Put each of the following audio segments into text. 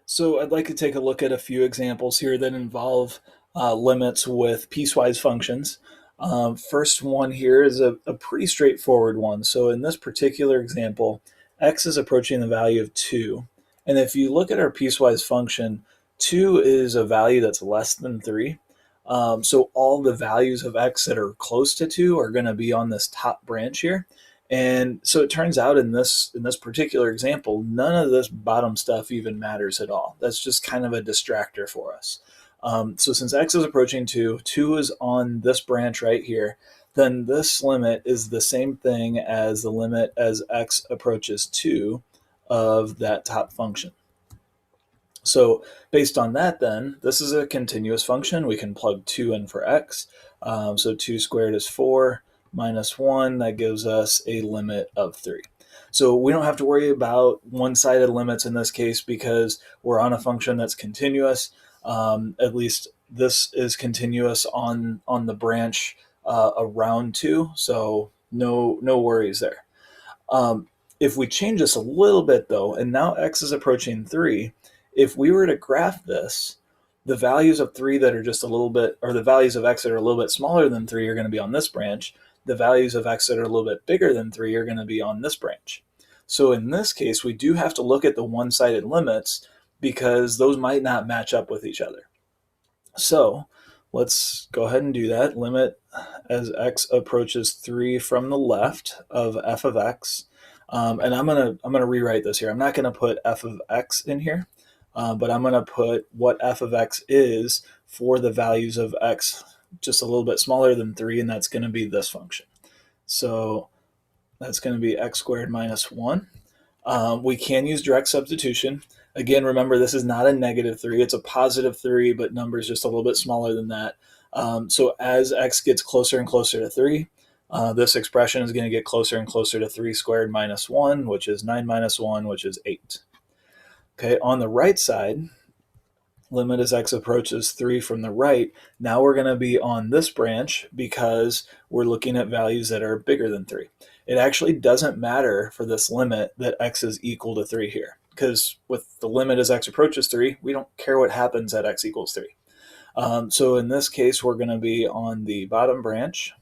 So I'd like to take a look at a few examples here that involve limits with piecewise functions. First one here is a pretty straightforward one. So in this particular example, x is approaching the value of 2. And if you look at our piecewise function, 2 is a value that's less than 3. So all the values of x that are close to 2 are going to be on this top branch here. And so it turns out in this particular example, none of this bottom stuff even matters at all. That's just kind of a distractor for us. So since x is approaching 2, 2 is on this branch right here, then this limit is the same thing as the limit as x approaches 2 of that top function. So based on that, then, this is a continuous function. We can plug 2 in for x. So 2 squared is 4 minus 1. That gives us a limit of 3. So we don't have to worry about one-sided limits in this case because we're on a function that's continuous. At least this is continuous on the branch around 2, so no worries there. If we change this a little bit, though, and now x is approaching 3, if we were to graph this, the values of 3 that are just a little bit, or the values of x that are a little bit smaller than 3 are going to be on this branch. The values of x that are a little bit bigger than 3 are going to be on this branch. So in this case, we do have to look at the one-sided limits because those might not match up with each other. So let's go ahead and do that. Limit as x approaches 3 from the left of f of x. And I'm gonna rewrite this here. I'm not gonna put f of x in here, but I'm gonna put what f of x is for the values of x just a little bit smaller than 3, and that's gonna be this function. So that's gonna be x squared minus 1. We can use direct substitution. Again, remember, this is not a negative 3. It's a positive 3, but number is just a little bit smaller than that. So as x gets closer and closer to 3, this expression is going to get closer and closer to 3 squared minus 1, which is 9 minus 1, which is 8. Okay, on the right side, limit as x approaches 3 from the right. Now we're going to be on this branch because we're looking at values that are bigger than 3. It actually doesn't matter for this limit that x is equal to 3 here, because with the limit as x approaches 3, we don't care what happens at x equals 3. So in this case, we're going to be on the bottom branch.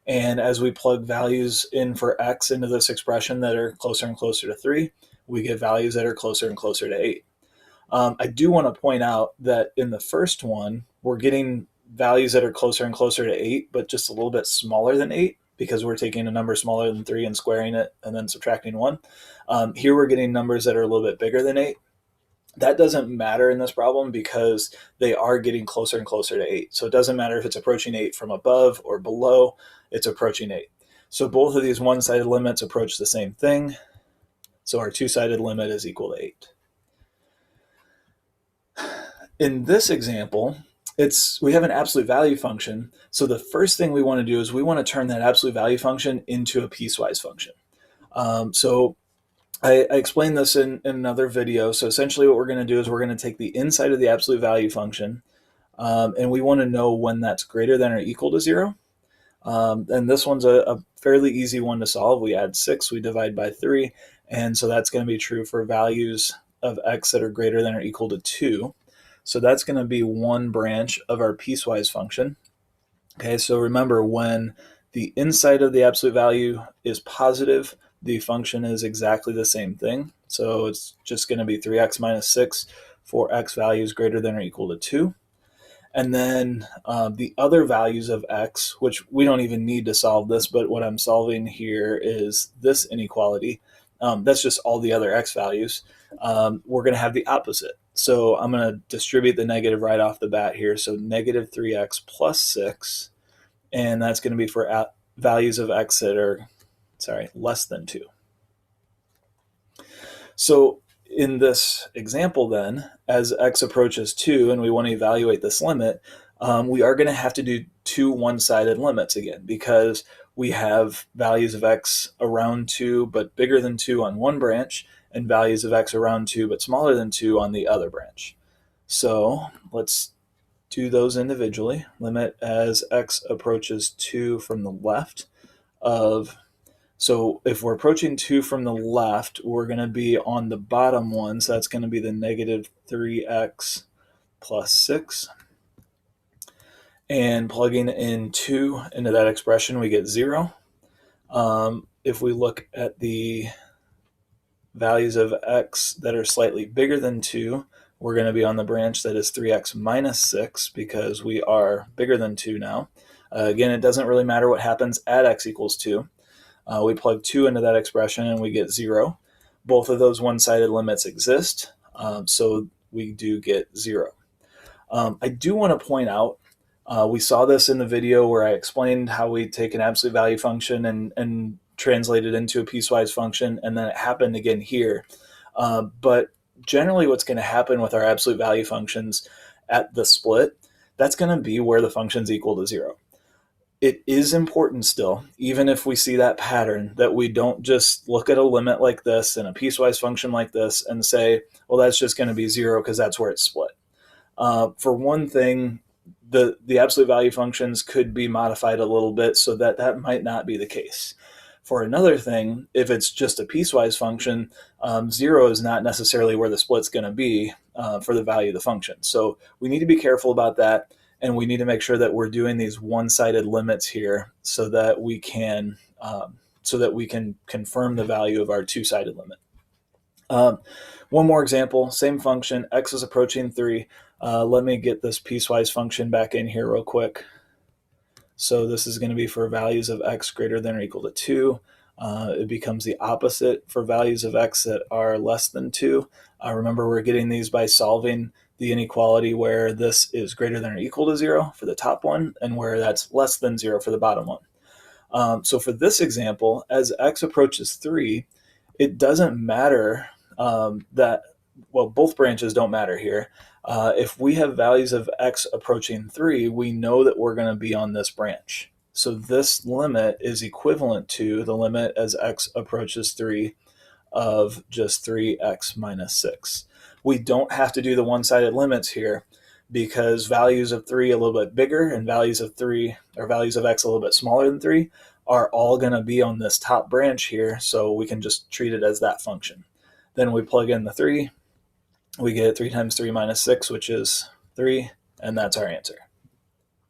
And as we plug values in for x into this expression that are closer and closer to 3, we get values that are closer and closer to 8. I do want to point out that in the first one, we're getting values that are closer and closer to 8, but just a little bit smaller than 8 because we're taking a number smaller than 3 and squaring it and then subtracting 1. Here we're getting numbers that are a little bit bigger than 8. That doesn't matter in this problem because they are getting closer and closer to 8. So it doesn't matter if it's approaching 8 from above or below, it's approaching 8. So both of these one-sided limits approach the same thing. So our two-sided limit is equal to 8. In this example, we have an absolute value function. So the first thing we want to do is we want to turn that absolute value function into a piecewise function. So I explained this in another video. So essentially what we're going to do is we're going to take the inside of the absolute value function, and we want to know when that's greater than or equal to 0. And this one's a fairly easy one to solve. We add 6, we divide by 3, and so that's going to be true for values of x that are greater than or equal to 2. So that's going to be one branch of our piecewise function. Okay, so remember, when the inside of the absolute value is positive, the function is exactly the same thing. So it's just going to be 3x minus 6 for x values greater than or equal to 2. And then the other values of x, which we don't even need to solve this, but what I'm solving here is this inequality. That's just all the other x values. We're going to have the opposite. So I'm going to distribute the negative right off the bat here. So negative 3x plus 6, and that's going to be for values of x that are, less than 2. So in this example then, as x approaches 2 and we want to evaluate this limit, we are going to have to do two one-sided limits again because we have values of x around 2 but bigger than 2 on one branch and values of x around 2 but smaller than 2 on the other branch. So let's do those individually. Limit as x approaches 2 from the left of So if we're approaching 2 from the left, we're going to be on the bottom one. So that's going to be the negative 3x plus 6. And plugging in 2 into that expression, we get 0. If we look at the values of x that are slightly bigger than 2, we're going to be on the branch that is 3x minus 6 because we are bigger than 2 now. Again, it doesn't really matter what happens at x equals 2. We plug 2 into that expression and we get 0. Both of those one-sided limits exist, so we do get 0. I do want to point out, we saw this in the video where I explained how we take an absolute value function and translate it into a piecewise function, and then it happened again here. But generally what's going to happen with our absolute value functions at the split, that's going to be where the function's equal to 0. It is important still, even if we see that pattern, that we don't just look at a limit like this and a piecewise function like this and say, well, that's just going to be 0 because that's where it's split. For one thing, the absolute value functions could be modified a little bit so that that might not be the case. For another thing, if it's just a piecewise function, 0 is not necessarily where the split's going to be for the value of the function. So we need to be careful about that, and we need to make sure that we're doing these one-sided limits here so that we can confirm the value of our two-sided limit. One more example, same function, x is approaching 3. Let me get this piecewise function back in here real quick. So this is going to be for values of x greater than or equal to 2. It becomes the opposite for values of x that are less than 2. Remember, we're getting these by solving the inequality where this is greater than or equal to 0 for the top one and where that's less than 0 for the bottom one. So for this example, as x approaches 3, it doesn't matter both branches don't matter here. If we have values of x approaching 3, we know that we're going to be on this branch. So this limit is equivalent to the limit as x approaches 3 of just 3x minus 6. We don't have to do the one-sided limits here because values of 3 a little bit bigger and values of 3 or values of x a little bit smaller than 3 are all going to be on this top branch here, so we can just treat it as that function. Then we plug in the 3, we get 3 times 3 minus 6, which is 3, and that's our answer.